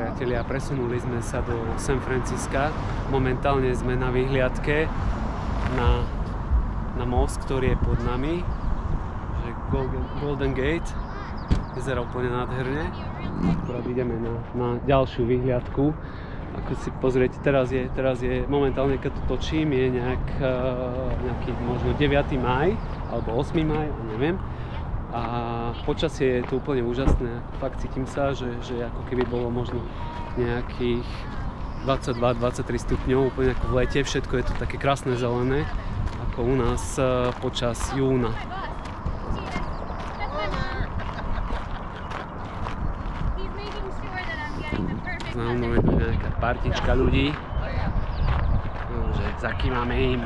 priatelia, presunuli sme sa do San Francisca. Momentálne sme na vyhliadke na most, ktorý je pod nami, že Golden Gate. Vyzerá úplne nádherne. Akurát ideme na ďalšiu vyhliadku. Ako si pozrieť, teraz je momentálne, keď to točím, je nejaký možno 9. maj alebo 8. maj, neviem. A počasie je to úplne úžasné. Fakt cítim sa, že ako keby bolo možno nejakých 22-23 stupňov, úplne ako v lete. Všetko je to také krásne zelené, ako u nás počas júna. Za mnou je tu nejaká partička ľudí. Takže zakývame im.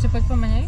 Ešte poď pomenej.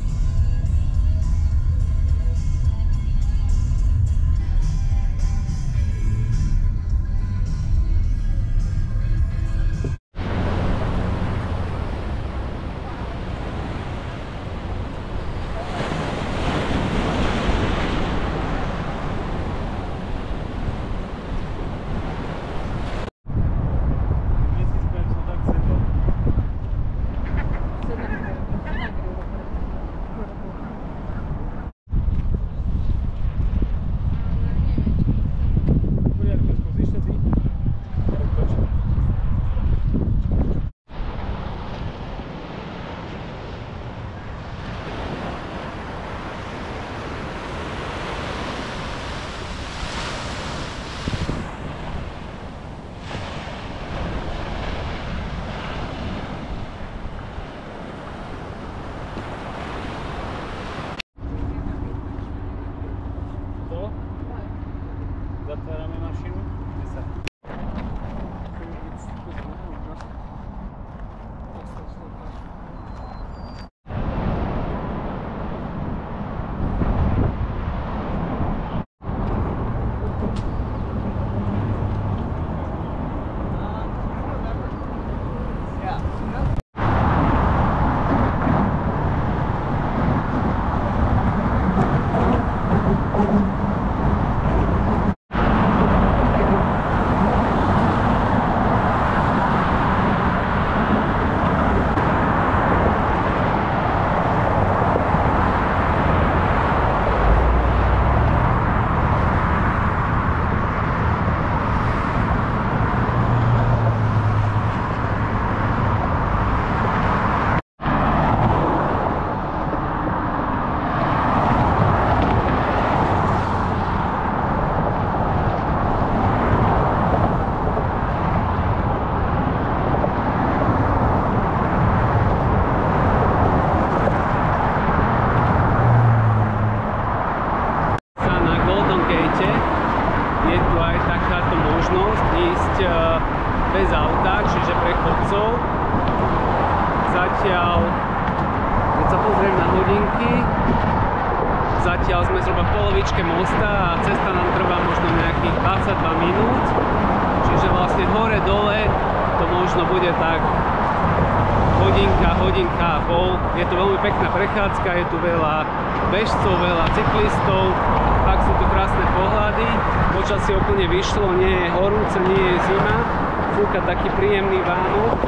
vlaky. Zatiaľ sme zhruba v polovičke mosta a cesta nám trvá možno nejakých 22 minút. Čiže vlastne hore-dole to možno bude tak hodinka a pol. Je to veľmi pekná prechádzka, je tu veľa bežcov, veľa cyklistov. Tak sú tu krásne pohľady. Počasie úplne vyšlo, nie je horúce, nie je zima. Fúka taký príjemný vánok.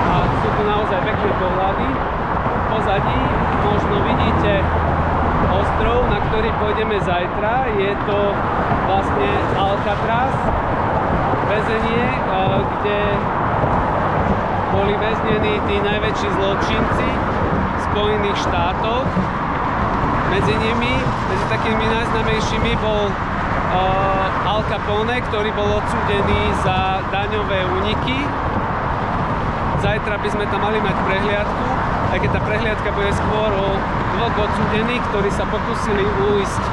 A sú tu naozaj pekné pohľady. V pozadí možno vidíte ostrov, na ktorý pôjdeme zajtra. Je to vlastne Alcatraz, väzenie, kde boli väznení tí najväčší zločinci v Spojených štátoch. Medzi takými najznámejšími bol Al Capone, ktorý bol odsúdený za daňové úniky. Zajtra by sme tam mali mať prehliadku, aj keď tá prehliadka bude skôr o dvoch odsúdených, ktorí sa pokúsili uísť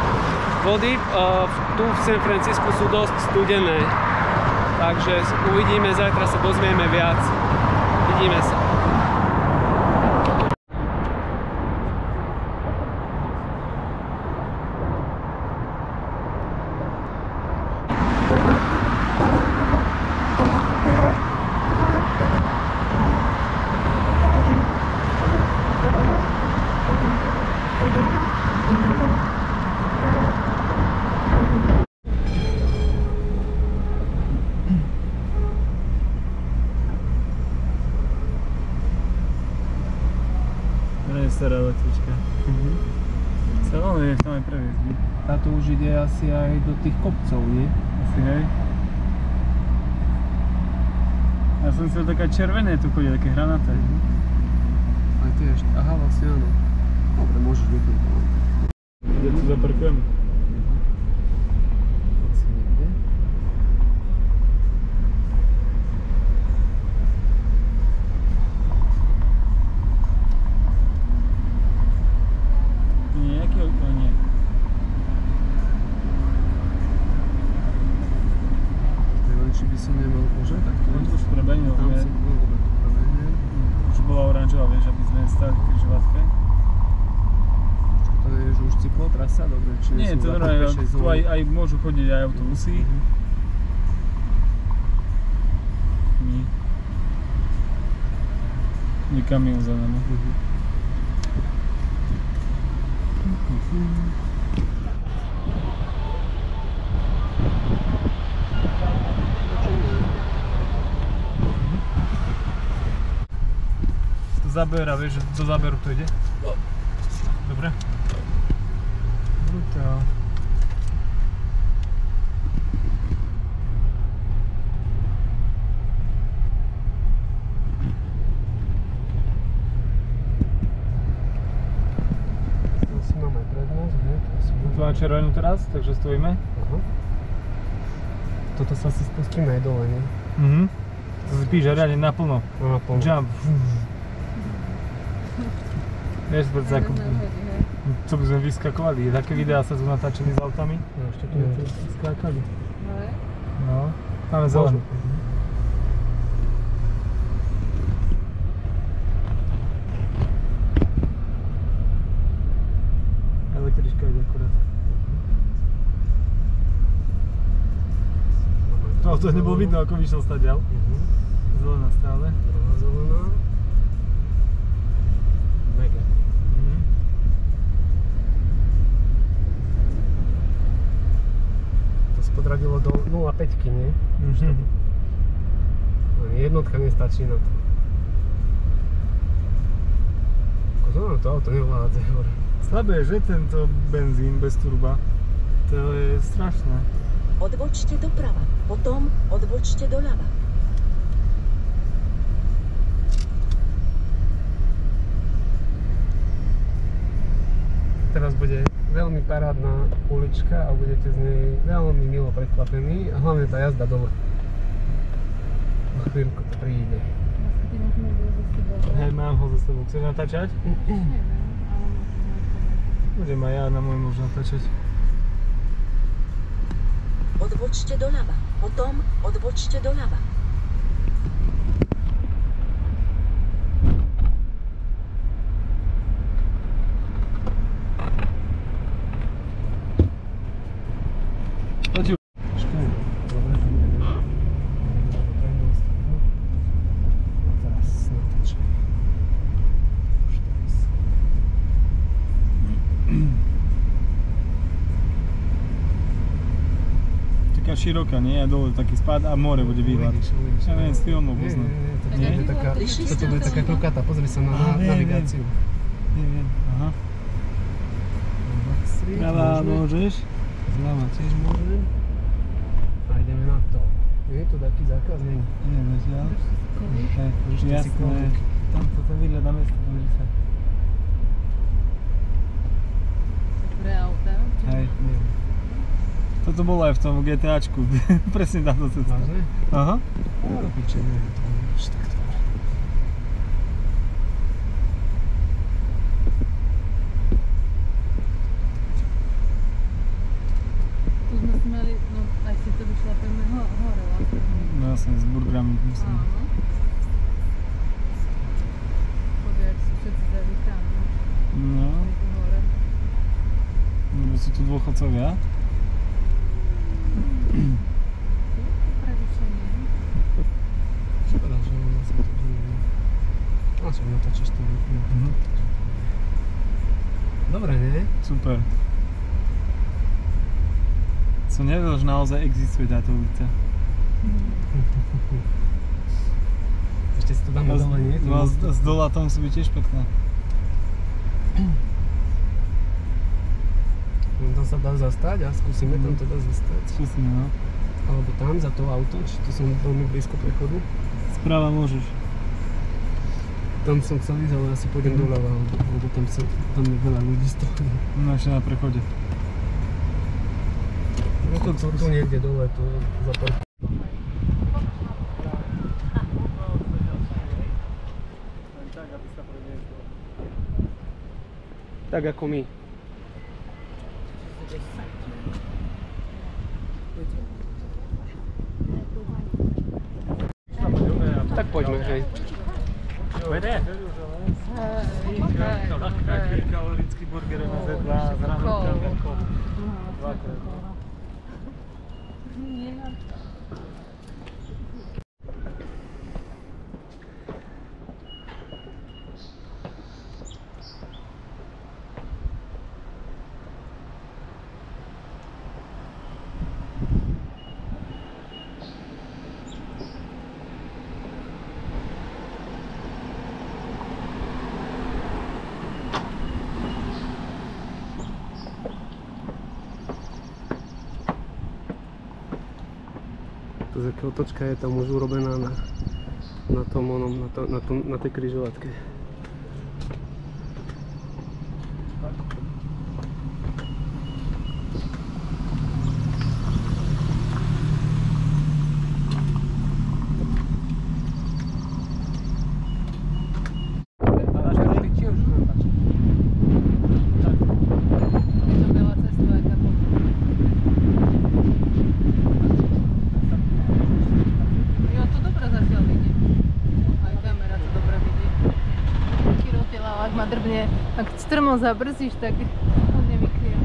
vody. Tu v San Francisku sú dosť studené, takže uvidíme, zajtra sa dozvieme viac. Vidíme sa. Stará električka. Celá je tam aj previezdi. Táto už ide asi aj do tých kopcov, nie? Asi hej. Ja som si taká červené tu chodí, také hranaté. Aj ty ešte, aha, vlastne áno. Dobre, môžeš vypnúť. Kde tu zaparkujem? Asi niekde. Nejaké okno nie. Neviem, či by som nemal, môže takto On tu už prebenil. Tam si dobre to prebenil. Už bola oranžová, vieš, aby sme stali v križovatke. To je už cyklotrasa, dobre, či Nie, sú to normálne, tu aj môžu chodiť aj autobusy. Nie. Nie kamión za nami. To zabera, vieš, do záberu to ide? Dobre? Brutál. Máme prednosť, hej? Tu máme červenú teraz, takže stojíme. Aha. Toto sa si spustíme aj dole, nie? To si píš riadne naplno. Naplno. Jump. Vieš, predsa ako... Co by sme vyskakovali? Také videá sa tu natáčali s autami. No, ešte tu nie skákali. No, máme zelenú. Električka ide akurát. To nebolo vidno, ako vyšiel stadiaľ. Zelená stále. Druhá zelená. Mega. To sa podradilo do 0,5, nie? Jednotka nestačí na to. Ako to auto nevládze hore. Slabé, že tento benzín bez turba? To je strašné. Odbočte doprava, potom odbočte doľava. Teraz bude veľmi parádna ulička a budete z nej veľmi milo prekvapení a hlavne tá jazda dole. Na chvíľku to príde. Hej, mám ho za sebou. Chceš natáčať? Budem aj ja na môj muž natáčať. Odbočte doľava, potom odbočte doľava. široká, nie? A dole taký spád a more bude výhľad. Ja viem, z filmov poznám. Toto bude taká klukata, pozri sa na navigáciu. Neviem, aha. Zľava môžeš? Zľava tiež môžem. A ideme na to. Je tu taký zákaz, nie? Ideme zľava. Jasné. Tam výhľad na mesto, pozri sa. Dobré auta. Hej. Toto bolo aj v tom GTAčku, presne táto cesta. Vážne? Aha. No, piče, neviem, to už takto. Tu sme si mali, no aj si to vyšlapeme hore vlastne. No jasne, s burgerami musím. Áno. Povie, ak sú všetci zavítani. No, Tu hore. lebo sú tu dôchodcovia. Prevýšenie. Škoda, že ona sa to nie. A čo, natáčaš to? Dobre, nie? Super. Som nevedel, že naozaj existuje táto ulica. Ešte si to dáme dole, nie? No a z dola to musí byť tiež pekné. No, tam sa dá zastať a skúsime tam teda zastať. Skúsime, no. Alebo tam za to auto, či tu som veľmi blízko prechodu. Správa môžeš. Tam som chcel ísť, ale asi pôjdem doľava, lebo tam je veľa ľudí stojí. No ešte na prechode. No tu niekde dole, to zaparkujem. Tak ako my. Tak poďme, hej. Kalorický burger MZ2 s ranúkami. Otočka je tam už urobená na tej križovatke. Ak strmo zabrzíš, tak ho nevykryjem.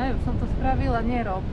Hej, už som to spravila, nerob.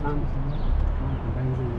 Tam benzín.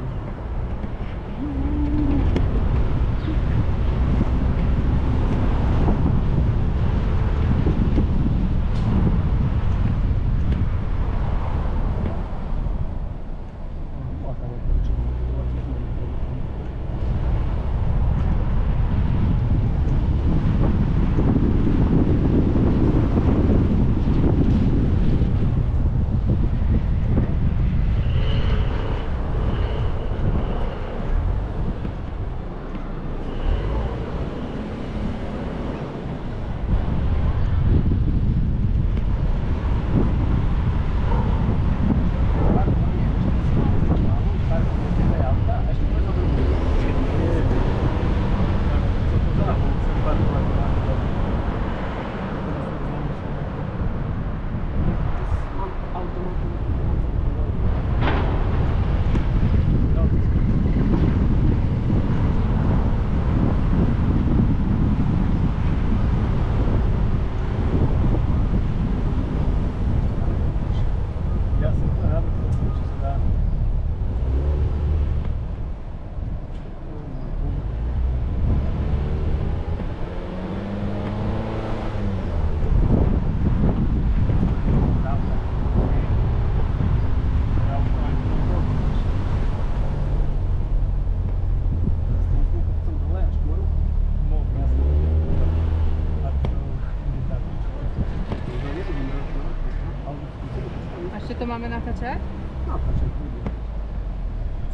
To máme natáčať? No, počkaj, bude.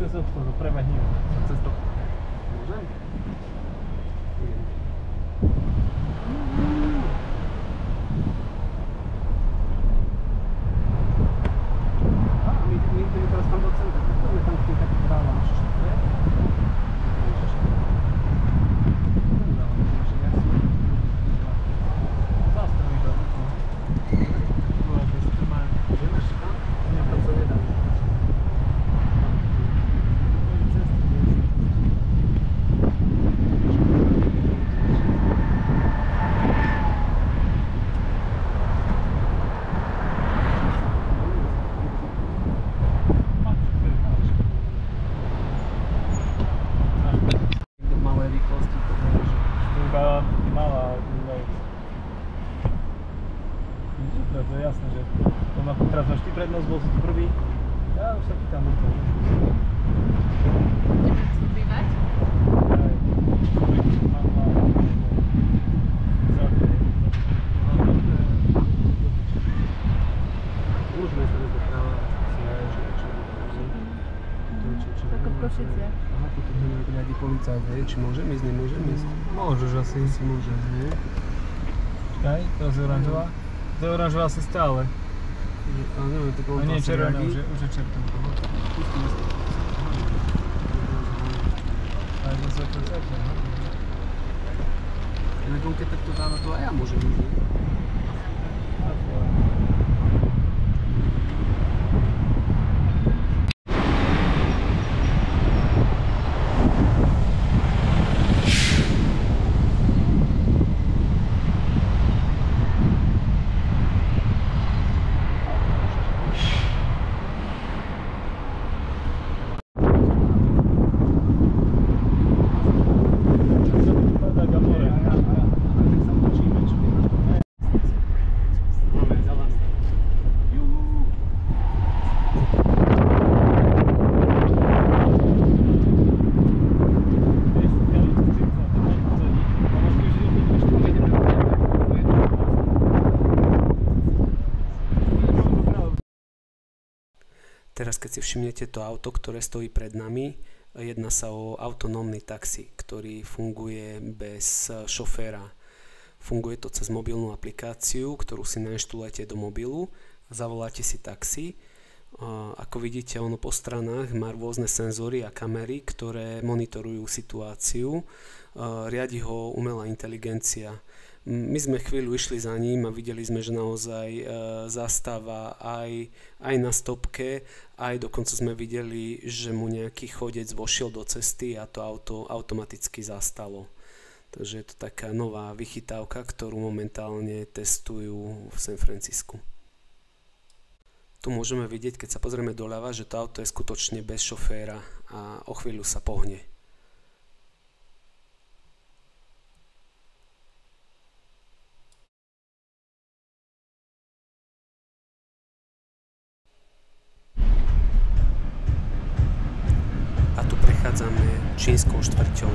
Cez obchod, prebehni. Cez to. Môžem? Idem. A my ideme teraz tam do centra, tak poďme tam k tým takým právam. Zastaví to. Malé rýchlosti, to je, že... Iba malá vec. To je jasné, že to má teraz máš ty prednosť, bol si tu prvý. Ja už sa pýtam do toho. Chcú bývať? Môžeme sa doprávať. Ako v Košiciach. Aha, toto riadi policajt, hej, či môžem ísť, nemôžem ísť? Môžeš asi. Si môžem, hej. Čakaj, teraz je oranžová. To je oranžová asi stále. Ale neviem, tak on A nie, to asi červená, riadi. už je červená. Pustíme sa. Ale to sa to celé. Inak on keď takto dáva, to aj ja môžem ísť, ne? Teraz keď si všimnete to auto, ktoré stojí pred nami, jedná sa o autonómny taxi, ktorý funguje bez šoféra. Funguje to cez mobilnú aplikáciu, ktorú si nainštalujete do mobilu, zavoláte si taxi. Ako vidíte, ono po stranách má rôzne senzory a kamery, ktoré monitorujú situáciu. Riadi ho umelá inteligencia. My sme chvíľu išli za ním a videli sme, že naozaj zastáva aj na stopke, aj dokonca sme videli, že mu nejaký chodec vošiel do cesty a to auto automaticky zastalo. Takže je to taká nová vychytávka, ktorú momentálne testujú v San Francisku. Tu môžeme vidieť, keď sa pozrieme doľava, že to auto je skutočne bez šoféra a o chvíľu sa pohne. A tu prechádzame čínskou štvrťou.